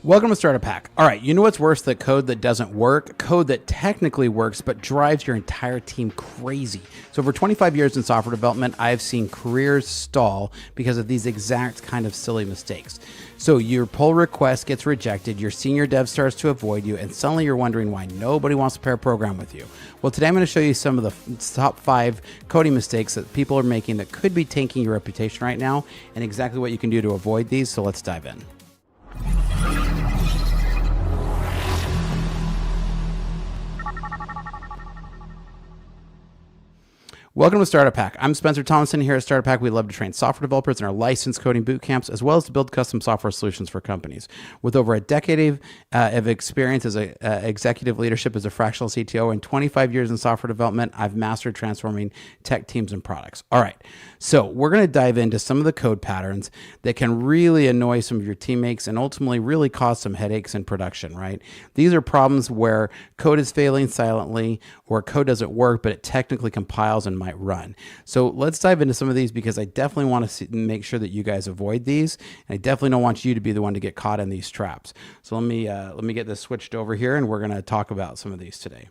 Welcome to Starter Pack. All right, you know what's worse than code that doesn't work? Code that technically works but drives your entire team crazy. So for 25 years in software development, I've seen careers stall because of these exact kind of silly mistakes. So your pull request gets rejected, your senior dev starts to avoid you, and suddenly you're wondering why nobody wants to pair program with you. Well, today I'm going to show you some of the top 5 coding mistakes that people are making that could be tanking your reputation right now, and exactly what you can do to avoid these. So let's dive in. Welcome to Startup Pack. I'm Spencer Thomason here at Startup Pack. We love to train software developers in our licensed coding boot camps, as well as to build custom software solutions for companies. With over a decade of experience as executive leadership as a fractional CTO and 25 years in software development, I've mastered transforming tech teams and products. All right, so we're going to dive into some of the code patterns that can really annoy some of your teammates and ultimately really cause some headaches in production, right? These are problems where code is failing silently or code doesn't work, but it technically compiles and might run. So let's dive into some of these because I definitely want to make sure that you guys avoid these. And I definitely don't want you to be the one to get caught in these traps. So let me get this switched over here and we're going to talk about some of these today.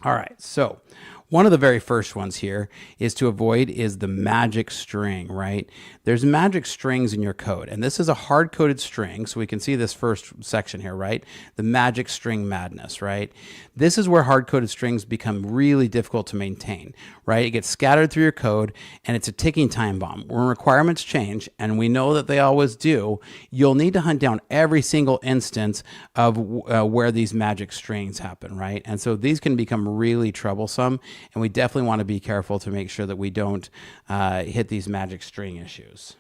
All right, so one of the very first ones here is to avoid is the magic string, right? There's magic strings in your code, and this is a hard-coded string, so we can see this first section here, right? The magic string madness, right? This is where hard-coded strings become really difficult to maintain, right? It gets scattered through your code, and it's a ticking time bomb. When requirements change, and we know that they always do, you'll need to hunt down every single instance of where these magic strings happen, right? And so these can become really troublesome, and we definitely want to be careful to make sure that we don't hit these magic string issues.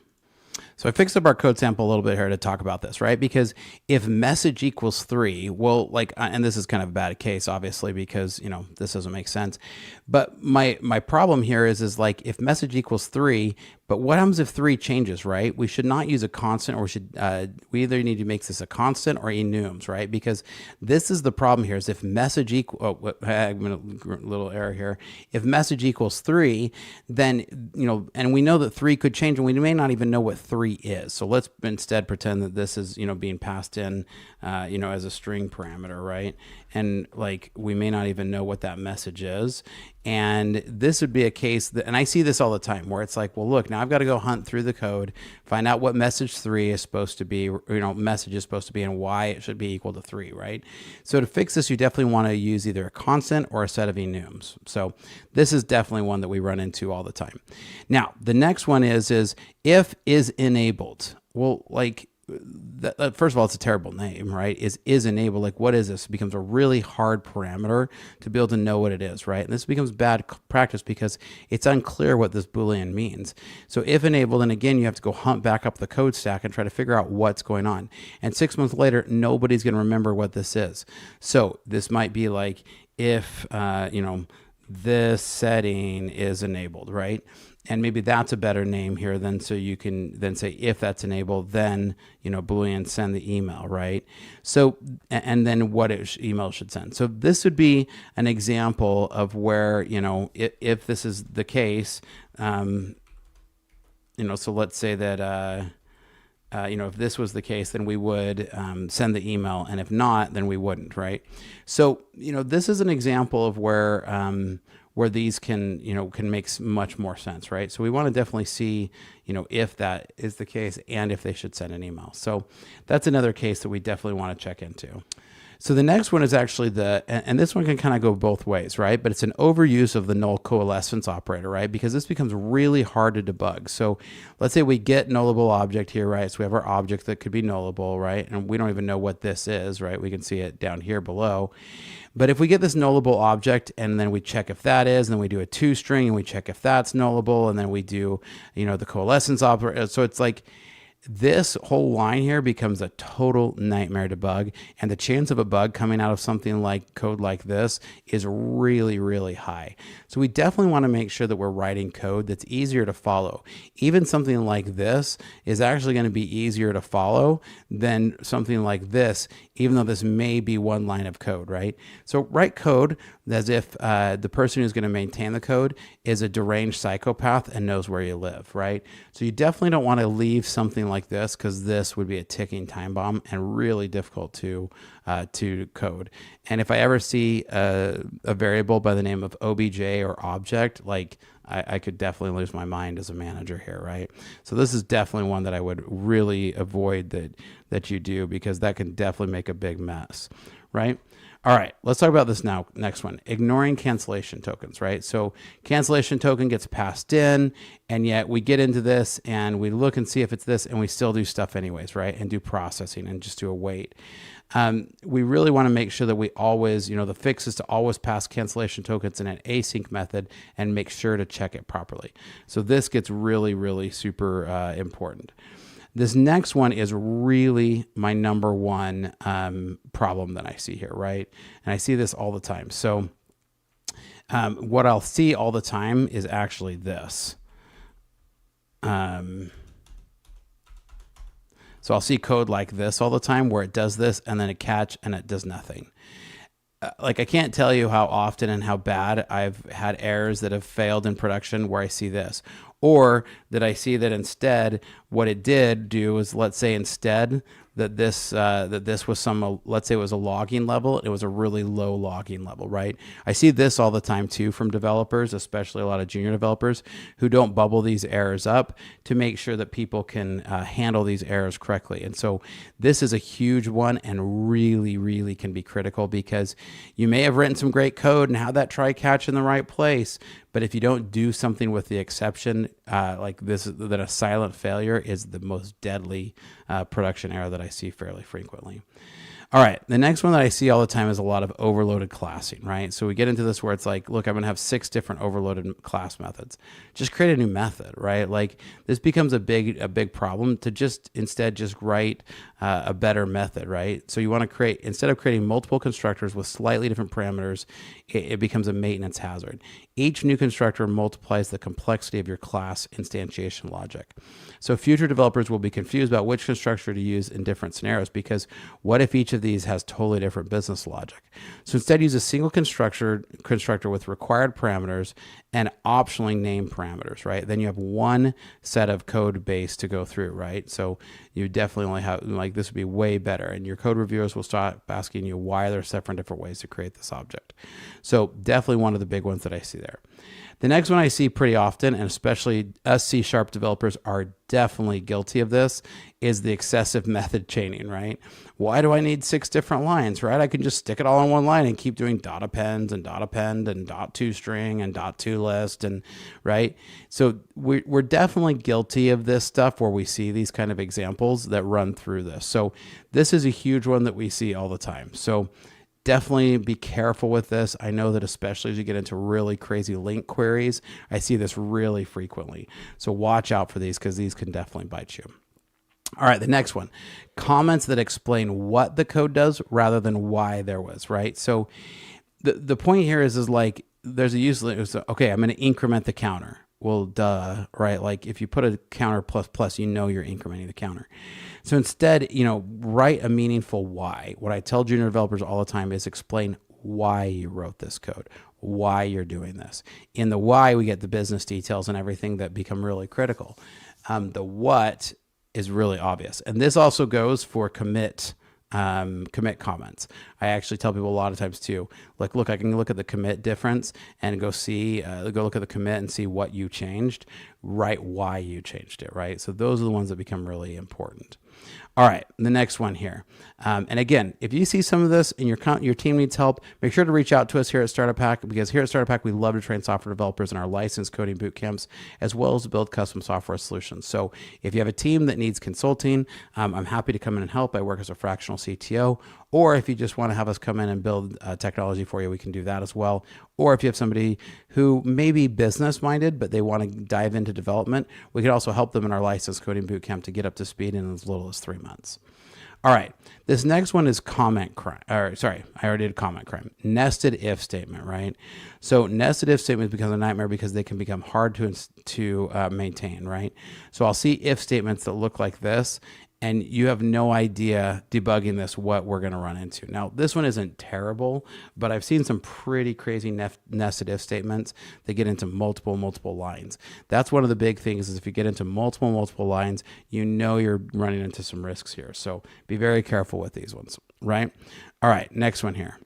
So I fixed up our code sample a little bit here to talk about this, right? Because if message equals 3, well, like, and this is kind of a bad case, obviously, because, you know, this doesn't make sense. But my problem here is like, if message equals 3, but what happens if 3 changes, right? We should not use a constant, or we either need to make this a constant or enums, right? Because this is the problem here, is if message equal, I'm gonna little error here. If message equals 3, then, you know, and we know that 3 could change, and we may not even know what 3 is. So let's instead pretend that this is, you know, being passed in, you know, as a string parameter, right? And like, we may not even know what that message is. And this would be a case that, and I see this all the time, where it's like, well, look, now I've got to go hunt through the code, find out what message 3 is supposed to be, you know, message is supposed to be, and why it should be equal to 3, right? So to fix this, you definitely want to use either a constant or a set of enums. So this is definitely one that we run into all the time. Now, the next one is if is enabled. Well, like, first of all, it's a terrible name, right? Is enabled. Like, what is this? It becomes a really hard parameter to be able to know what it is, right? And this becomes bad practice because it's unclear what this Boolean means. So if enabled, and again, you have to go hunt back up the code stack and try to figure out what's going on. And 6 months later, nobody's going to remember what this is. So this might be like if, you know, this setting is enabled, right? And maybe that's a better name here than, so you can then say, if that's enabled, then, you know, Boolean send the email, right? So, and then what email should send. So this would be an example of where, you know, if this is the case, you know, so let's say that, you know, if this was the case, then we would send the email, and if not, then we wouldn't, right? So, you know, this is an example of where these can, you know, can make much more sense, right? So we want to definitely see, you know, if that is the case and if they should send an email. So that's another case that we definitely want to check into. So the next one is actually and this one can kind of go both ways, right? But it's an overuse of the null coalescence operator, right? Because this becomes really hard to debug. So let's say we get nullable object here, right? So we have our object that could be nullable, right? And we don't even know what this is, right? We can see it down here below. But if we get this nullable object and then we check if that is, and then we do a toString and we check if that's nullable, and then we do, you know, the coalescence operator. So it's like, this whole line here becomes a total nightmare to debug, and the chance of a bug coming out of something like code like this is really, really high. So we definitely want to make sure that we're writing code that's easier to follow. Even something like this is actually going to be easier to follow than something like this, even though this may be one line of code, right? So write code as if the person who's going to maintain the code is a deranged psychopath and knows where you live, right? So you definitely don't want to leave something something like this, because this would be a ticking time bomb and really difficult to code. And if I ever see a variable by the name of obj or object, like I could definitely lose my mind as a manager here, right? So this is definitely one that I would really avoid that you do, because that can definitely make a big mess, right? All right, let's talk about this now. Next one, ignoring cancellation tokens, right? So cancellation token gets passed in, and yet we get into this and we look and see if it's this, and we still do stuff anyways, right? And do processing and just do a wait. We really want to make sure that we always, the fix is to always pass cancellation tokens in an async method and make sure to check it properly. So this gets really, really super important. This next one is really my number one problem that I see here, right? And I see this all the time. So what I'll see all the time is actually this. So I'll see code like this all the time where it does this and then a catch and it does nothing. Like I can't tell you how often and how bad I've had errors that have failed in production where I see this. Or that I see that instead what it did do is, let's say instead that this was some, let's say it was a logging level, it was a really low logging level, right? I see this all the time too from developers, especially a lot of junior developers who don't bubble these errors up to make sure that people can handle these errors correctly. And so this is a huge one and really, really can be critical, because you may have written some great code and had that try catch in the right place, but if you don't do something with the exception, like this, that a silent failure is the most deadly production error that I see fairly frequently. All right, the next one that I see all the time is a lot of overloaded classing, right? So we get into this where it's like, look, I'm gonna have 6 different overloaded class methods. Just create a new method, right? Like this becomes a big problem to just instead just write a better method, right? So you wanna create, instead of creating multiple constructors with slightly different parameters, it becomes a maintenance hazard. Each new constructor multiplies the complexity of your class instantiation logic. So future developers will be confused about which constructor to use in different scenarios, because what if each of these has totally different business logic? So instead use a single constructor with required parameters and optionally named parameters, right? Then you have one set of code base to go through, right? So you definitely only have, like this would be way better, and your code reviewers will start asking you why there are several different ways to create this object. So definitely one of the big ones that I see there. The next one I see pretty often, and especially us C# developers are definitely guilty of this, is the excessive method chaining, right? Why do I need 6 different lines, right? I can just stick it all on one line and keep doing dot appends and dot append and dot toString and dot toList, and right? So we're definitely guilty of this stuff where we see these kind of examples that run through this. So this is a huge one that we see all the time. So definitely be careful with this. I know that especially as you get into really crazy link queries, I see this really frequently. So watch out for these, because these can definitely bite you. All right, the next one, comments that explain what the code does rather than why there was, right? So the point here is like there's a use, okay, I'm going to increment the counter. Well, duh, right? Like if you put a counter plus, you're incrementing the counter. So instead, write a meaningful why. What I tell junior developers all the time is explain why you wrote this code, why you're doing this. In the why, we get the business details and everything that become really critical. The what is really obvious. And this also goes for commit comments. I actually tell people a lot of times too, like, look, I can look at the commit difference and go look at the commit and see what you changed, write why you changed it, right? So those are the ones that become really important. All right, the next one here. And again, if you see some of this and your team needs help, make sure to reach out to us here at Startup Hack, because here at Startup Hack, we love to train software developers in our licensed coding boot camps, as well as to build custom software solutions. So if you have a team that needs consulting, I'm happy to come in and help. I work as a fractional CTO. Or if you just want to have us come in and build technology for you, we can do that as well. Or if you have somebody who may be business minded, but they want to dive into development, we can also help them in our licensed coding bootcamp to get up to speed in as little as 3 months. All right, this next one is comment crime. I already did comment crime. Nested if statement, right? So nested if statements become a nightmare because they can become hard to maintain, right? So I'll see if statements that look like this, and you have no idea debugging this what we're going to run into. Now, this one isn't terrible, but I've seen some pretty crazy nested if statements that get into multiple lines. That's one of the big things, is if you get into multiple lines, you know you're running into some risks here. So be very careful with these ones, right? All right, next one here.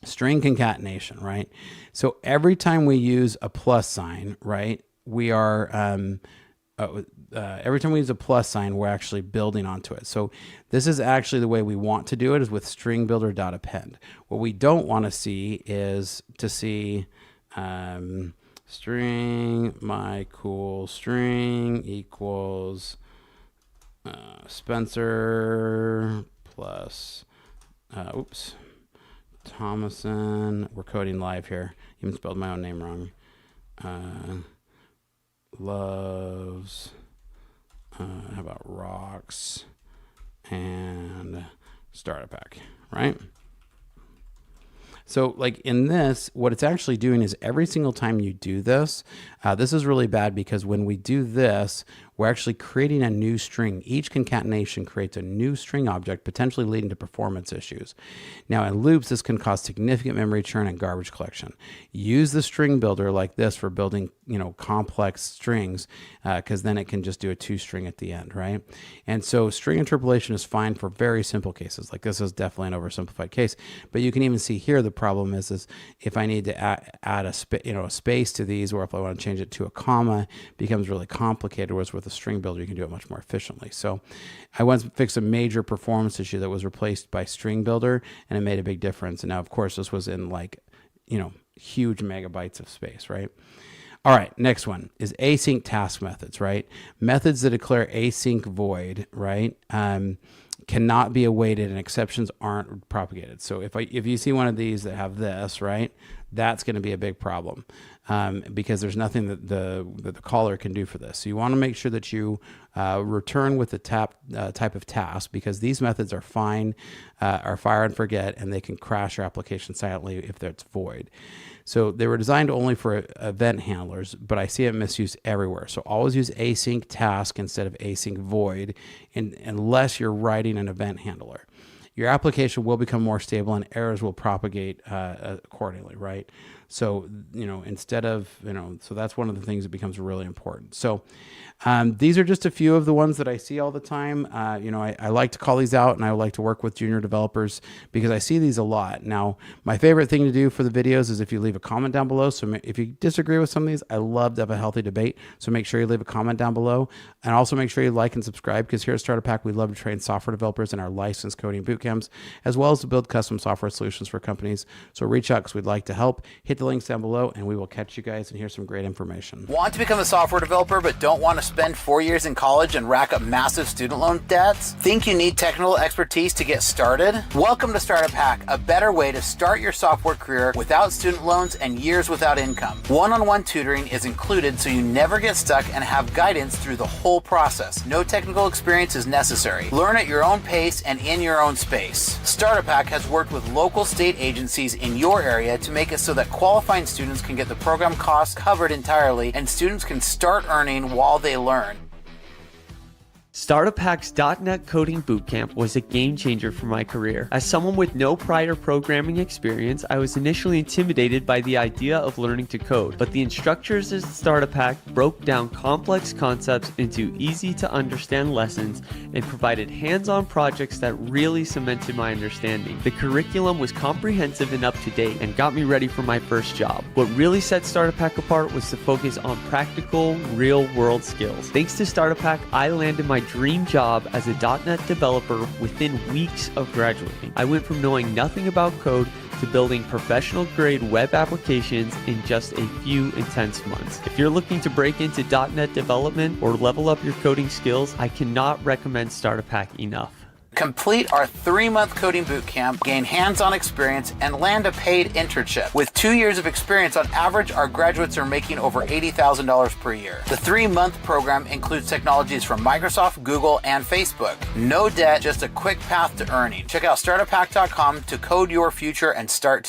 String concatenation, right? So every time we use a plus sign, right, we are... every time we use a plus sign, we're actually building onto it. So this is actually the way we want to do it, is with string builder.append. What we don't want to see is string my cool string equals Spencer plus Thomason. We're coding live here. Even spelled my own name wrong. Loves, how about rocks and starter pack, right? So like in this, what it's actually doing is every single time you do this, this is really bad, because when we do this, we're actually creating a new string. Each concatenation creates a new string object, potentially leading to performance issues. Now in loops, this can cause significant memory churn and garbage collection. Use the string builder like this for building, complex strings, because then it can just do a toString at the end, right? And so string interpolation is fine for very simple cases. Like this is definitely an oversimplified case, but you can even see here the problem is if I need to add a space to these, or if I want to change it to a comma, it becomes really complicated. Whereas with a string builder, you can do it much more efficiently. So I once fixed a major performance issue that was replaced by string builder, and it made a big difference. And now, of course, this was in huge megabytes of space, right? All right, next one is async task methods, right? Methods that declare async void, right? Cannot be awaited, and exceptions aren't propagated. So if you see one of these that have this, right, that's going to be a big problem, because there's nothing that the caller can do for this. So you want to make sure that you return with the type of task, because these methods are fire and forget, and they can crash your application silently if it's void. So they were designed only for event handlers, but I see it misused everywhere. So always use async task instead of async void, unless you're writing an event handler. Your application will become more stable and errors will propagate accordingly, right? So, instead of, so that's one of the things that becomes really important. So these are just a few of the ones that I see all the time. I like to call these out, and I like to work with junior developers because I see these a lot. Now, my favorite thing to do for the videos is if you leave a comment down below. So if you disagree with some of these, I love to have a healthy debate. So make sure you leave a comment down below, and also make sure you like and subscribe, because here at Starter Pack, we love to train software developers in our licensed coding bootcamps, as well as to build custom software solutions for companies. So reach out, because we'd like to help. Hit the links down below, and we will catch you guys, and here's some great information. Want to become a software developer but don't want to spend 4 years in college and rack up massive student loan debts? Think you need technical expertise to get started? Welcome to Starter Pack, a better way to start your software career without student loans and years without income. One-on-one tutoring is included, so you never get stuck and have guidance through the whole process. No technical experience is necessary. Learn at your own pace and in your own space. Starter Pack has worked with local state agencies in your area to make it so that qualifying students can get the program costs covered entirely, and students can start earning while they learn. Starter Pack's .NET Coding Bootcamp was a game changer for my career. As someone with no prior programming experience, I was initially intimidated by the idea of learning to code, but the instructors at Starter Pack broke down complex concepts into easy to understand lessons and provided hands-on projects that really cemented my understanding. The curriculum was comprehensive and up to date and got me ready for my first job. What really set Starter Pack apart was the focus on practical, real-world skills. Thanks to Starter Pack, I landed my dream job as a .NET developer within weeks of graduating. I went from knowing nothing about code to building professional-grade web applications in just a few intense months. If you're looking to break into .NET development or level up your coding skills, I cannot recommend Starter Pack enough. Complete our 3-month coding bootcamp, gain hands-on experience, and land a paid internship. With 2 years of experience on average, our graduates are making over $80,000 per year. The 3-month program includes technologies from Microsoft, Google, and Facebook. No debt, just a quick path to earning. Check out starterpack.com to code your future and start today.